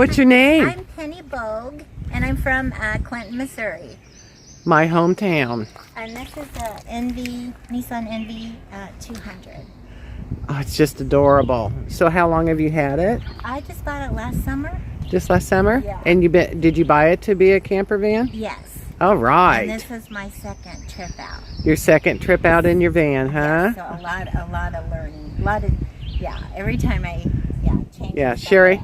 What's your name? I'm Penny Bogue, and I'm from Clinton, Missouri. My hometown. And this is a Nissan NV200. Oh, it's just adorable. So how long have you had it? I just bought it last summer. Just last summer? Yeah. And did you buy it to be a camper van? Yes. All right. And this is my second trip out. Your second trip out in your van, huh? Yeah, so a lot of learning. Every time I change. Yeah, Sherry.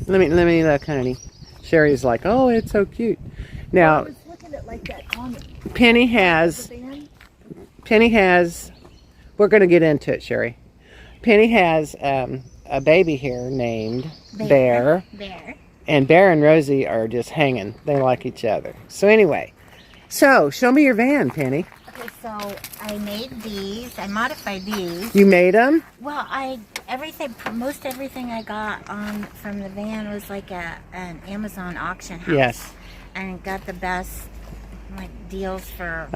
Let me look, honey. Sherry's like, oh, it's so cute. Now, Penny has, we're going to get into it, Sherry. Penny has a baby here named Bear. And Bear and Rosie are just hanging. They like each other. So anyway, show me your van, Penny. Okay, so I made these. I modified these. You made them? Well, most everything I got from the van was like an Amazon auction house. Yes. And got the best deals for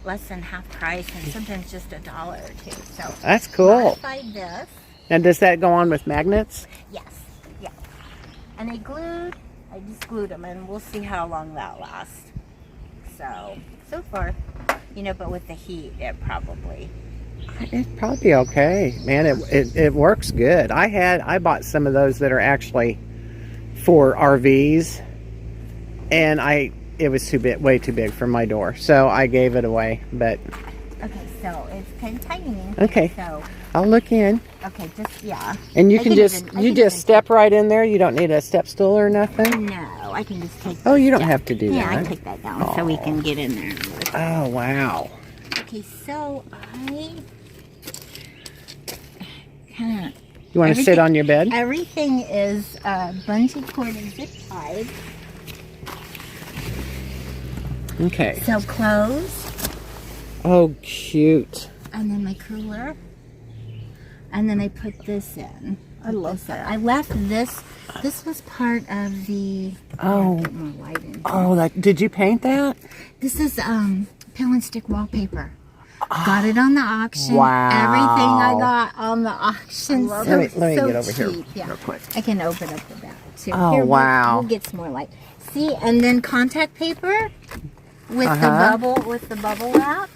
less than half price, and sometimes just $1 or $2. So that's cool. Modified this. And does that go on with magnets? Yes. Yeah. And I just glued them, and we'll see how long that lasts. So far, but with the heat, it'd probably be okay. Man, it works good. I bought some of those that are actually for RVs, and it was way too big for my door, so I gave it away. But okay, so it's kind of tiny. Okay, so I'll look in. Okay, And you can just step right in there. You don't need a step stool or nothing. No, I can just take. Oh, you don't have to do that. Yeah, I take that down so we can get in there. Oh wow. Okay, so I kind of. You want to sit on your bed? Everything is bungee cord and zip tied. Okay. So clothes. Oh, cute. And then my cooler. And then I put this in. I love that. I left this. This was part of the. Get more light in. Did you paint that? This is peel and stick wallpaper. Got it on the auction. Wow. Everything I got on the auction. Let me get over here real quick. I can open up the back too. Oh, here, wow. We'll get some more light. See, and then contact paper with the bubble wrap,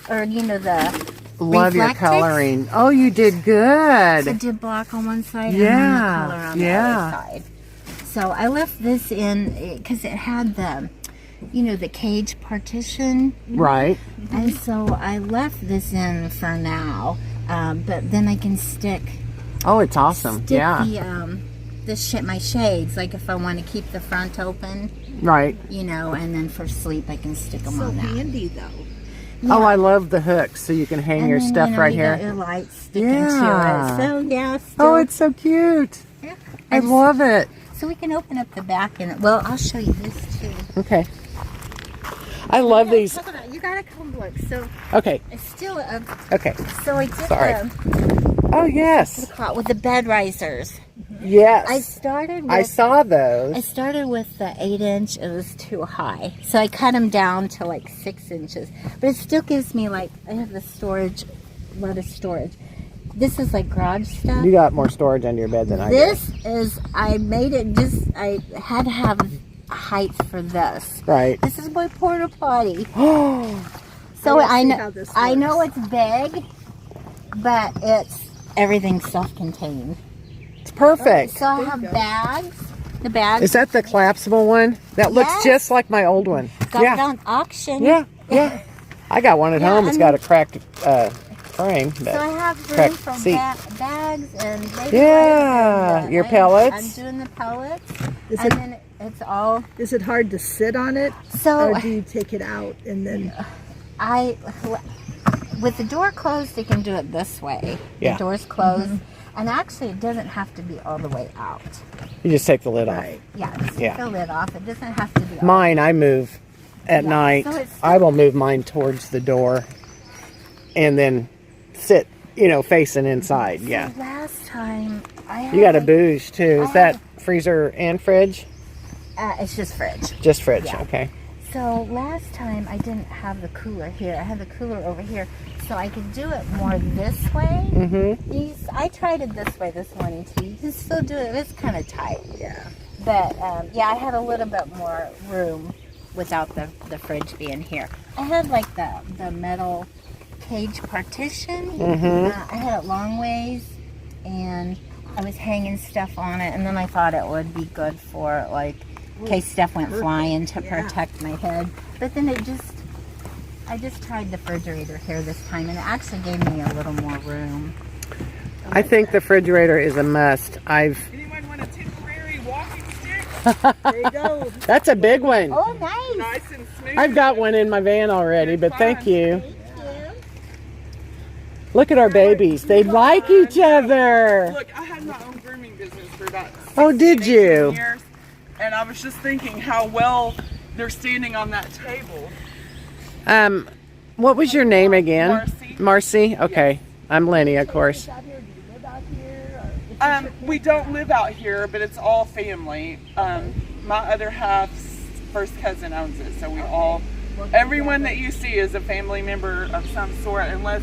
or the. Love your coloring. Oh, you did good. So I did black on one side and then the color on the other side. So I left this in because it had the, the cage partition. Right. And so I left this in for now, but then I can stick. Oh, it's awesome. My shades, like if I want to keep the front open. Right. And then for sleep I can stick them on that. So handy though. Yeah. Oh, I love the hooks, so you can hang your stuff right here. Your lights sticking to it. So oh, it's so cute. Yeah. I love it. So we can open up the back and I'll show you this too. Okay. I love these. You gotta come look. So okay. It's still okay. So I did oh yes. With the bed risers. Yes. I saw those. I started with the 8-inch. It was too high. So I cut them down to like 6 inches. But it still gives me I have the storage, a lot of storage. This is like garage stuff. You got more storage under your bed than I do. I made it I had to have height for this. Right. This is my porta potty. So I know it's big, but everything's self-contained. Perfect. So I have bags. The bags. Is that the collapsible one? That looks just like my old one. Got it on auction. Yeah. I got one at home. It's got a cracked frame. So I have room for bags and your pellets. I'm doing the pellets. Then it's all. Is it hard to sit on it? Or do you take it out and then? With the door closed, you can do it this way. Yeah. The door's closed. And actually, it doesn't have to be all the way out. You just take the lid off. Yeah, just take the lid off. It doesn't have to be mine, I move at night. So I will move mine towards the door and then sit, facing inside. So yeah. Last time, you got a booze, too. Is that freezer and fridge? It's just fridge. Just fridge, okay. So last time I didn't have the cooler here. I had the cooler over here, so I could do it more this way. Mm-hmm. I tried it this way this morning too. You can still do it. It's kind of tight. Yeah. But yeah, I had a little bit more room without the fridge being here. I had like the metal cage partition. I had it long ways, and I was hanging stuff on it, and then I thought it would be good for like in case stuff went flying to protect my head. But then I just tried the refrigerator here this time, and it actually gave me a little more room. I think the refrigerator is a must. Anyone want a temporary walking stick? There you go. That's a big one. Oh, nice. Nice and smooth. I've got one in my van already, but thank you. Thank you. Look at our babies. They like each other. Look, I had my own grooming business for about 16, Did 18 you? years, and I was just thinking how well they're standing on that table. What was your name again? Marcy. Marcy? Okay. I'm Lin-E, of course. Out here, do you live out here? Or We don't live out here, but it's all family. My other half's first cousin owns it, so we all, everyone that you see is a family member of some sort, unless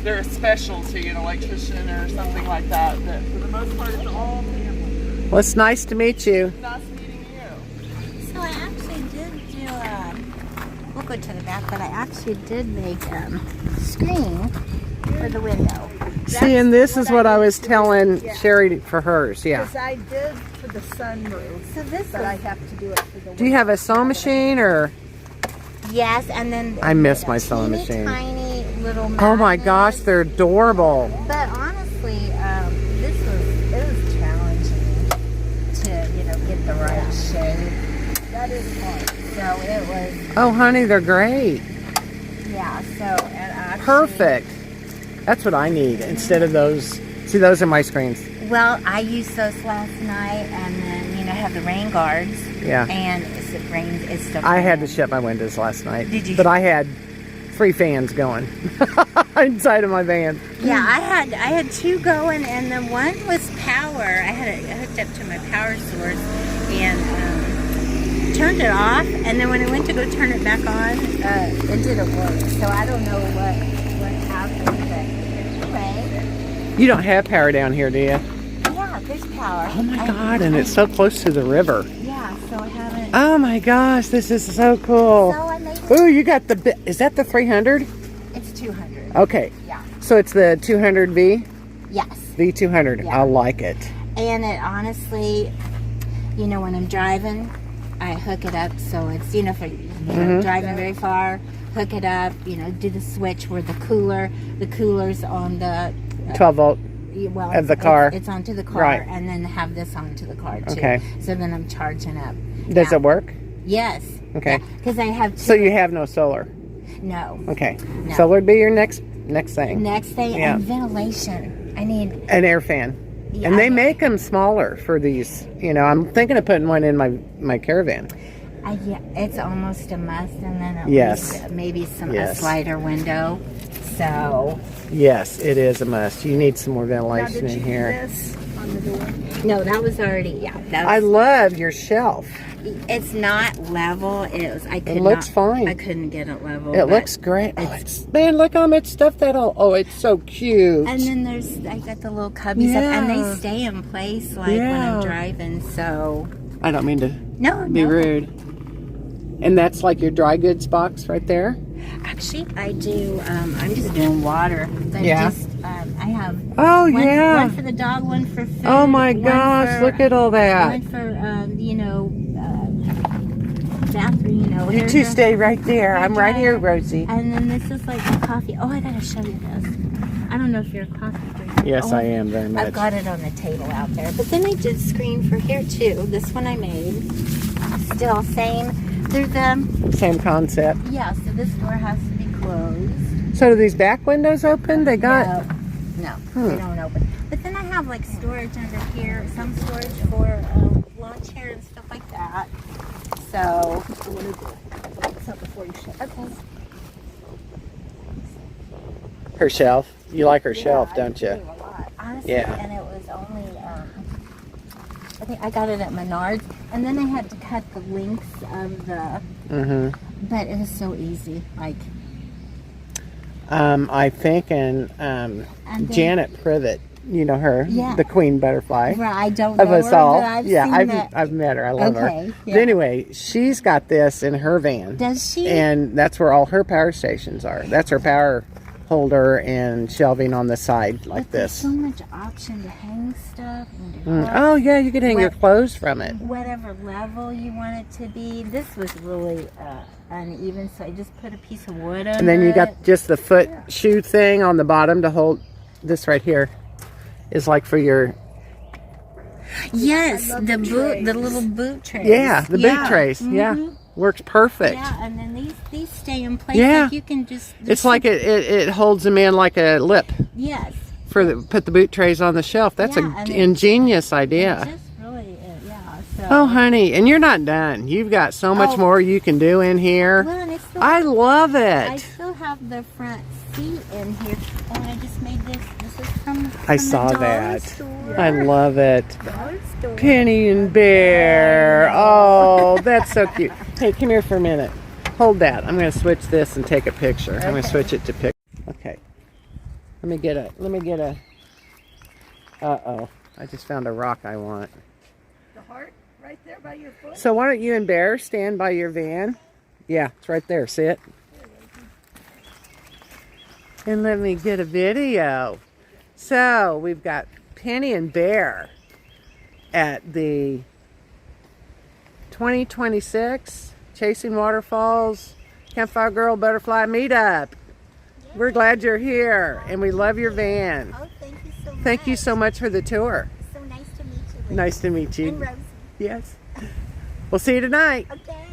they're a specialty, an electrician or something like that. But for the most part, it's all family. Well, it's nice to meet you. Nice meeting you. So I actually did do, we'll go to the back, but I actually did make a screen for the window. See, and this is what I was telling Sherry for hers. Yeah. Because I did for the sunroof, So this but I is, have to do it for the Do you have a sewing machine or? yes, and then I miss my sewing teeny machine. tiny little Oh my magnets. gosh, they're adorable. But honestly, it was challenging to, get the right shape. That is hard. So it was, Oh honey, they're great. yeah, so, and actually, Perfect. That's what I need instead of those. See, those are my screens. well, I used those last night, and then, have the rain guards. Yeah. And it rains, it's still I had to raining. shut my windows last night. Did you? But I had 3 fans going inside of my van. Yeah, I had 2 going, and then one was power. I had it hooked up to my power source and turned it off. And then when I went to go turn it back on, it didn't work. So I don't know what happened. But anyway, You don't have power down here, do you? yeah, there's power. Oh my God, and it's so close to the river. Yeah, so I haven't. Oh my gosh, this is so cool. So I made it. Ooh, you got is that the 300? It's 200. Okay. Yeah. So it's the 200V? Yes. V200. Yeah. I like it. And it honestly, when I'm driving, I hook it up so it's, if I'm driving very far, hook it up, do the switch where the cooler's on the 12 volt. well, Of the car. It's onto the car, Right. and then have this onto the car too. Okay. So then I'm charging up. Does Now- it work? Yes. Okay. Because I have 2. So you have no solar. No. Okay. No. Solar would be your next thing. Next thing, Yeah. and ventilation. I need. An air fan. Yeah, And they I- make them smaller for these. I'm thinking of putting one in my caravan. Yeah, it's almost a must, and then at Yes. least maybe a Yes. slider window. So Yes, it is a must. You need some more Now, ventilation did you in do here. this on the door? no, that was already That I was, love your shelf. it's not level. It looks fine. I couldn't get it level. It but- looks great. Man, look how much stuff it's so cute. And then I got the little cubbies up, and Yeah. they stay in place when Yeah. I'm driving. So I don't mean to no, be rude. And that's like your dry goods box right there? Actually, I do. I'm just doing water. Yeah. I have. Oh, one, yeah. One for the dog, one for food. Oh my one gosh, for- look at all that. One for bathroom. You hair two dryer. stay right there. Hair I'm right here, dryer. Rosie. And then this is like a coffee. Oh, I gotta show you this. I don't know if you're a coffee drinker. Yes, Oh, I am very much. I've got it on the table out there. But then I did screen for here too. This one I made. Still same. There's Same concept. yeah, so this door has to be closed. So do these back windows open? They got... No, they don't open. But then I have like storage under here, some storage for lawn chair and stuff like that. So, So before you shut. okay. Her shelf. You like her shelf, don't I you? do a lot, honestly, Yeah. and it was only, I think I got it at Menards, and then I had to cut the lengths of the But it was so easy. Like, I think, and then- Janet Privet, you know her, Yeah. the queen butterfly well, I don't know of us her, all. but I've Yeah, seen it. I've met her. I love her. Okay, But yeah. anyway, she's got this in her van. Does she? And that's where all her power stations are. That's her power holder and shelving on the side like But there's this. so much option to hang stuff. And to Oh yeah, you could hang your What- clothes from it. whatever level you want it to be. This was really uneven, so I just put a piece of wood under And then you it. got just the foot shoe thing on the bottom to hold. This right here is like for your Yes, love the the boot, the trays. little boot trays. the boot trays. Yeah, works perfect. Yeah, and then these stay in place. Yeah. Like you can just. It's like it holds them in like a lip Yes. for put the boot trays on the shelf. That's Yeah, an and ingenious idea. Just really, yeah. So. Oh, honey, and you're not done. You've got so much Oh. more you can do in here. Well, and I still, I love I it. still have the front seat in here. Oh, and I just made this. This is from I the saw dollar that. store. I love it. Dollar store. Penny and Bear. Oh, that's so cute. Hey, come here for a minute. Hold that. I'm going to switch this and take a picture. I'm going to switch it to picture. Okay. Let me get a. Uh-oh. I just found a rock I want. The heart right there by your foot. So why don't you and Bear stand by your van? Yeah, it's right there. See it? And let me get a video. So we've got Penny and Bear at the 2026 Chasing Waterfalls Campfire Girl Butterfly Meetup. We're glad you're here and we love your van. Oh, thank you so much. Thank you so much for the tour. So nice to meet you. Nice to meet you. And Rosie. Yes. We'll see you tonight. Okay.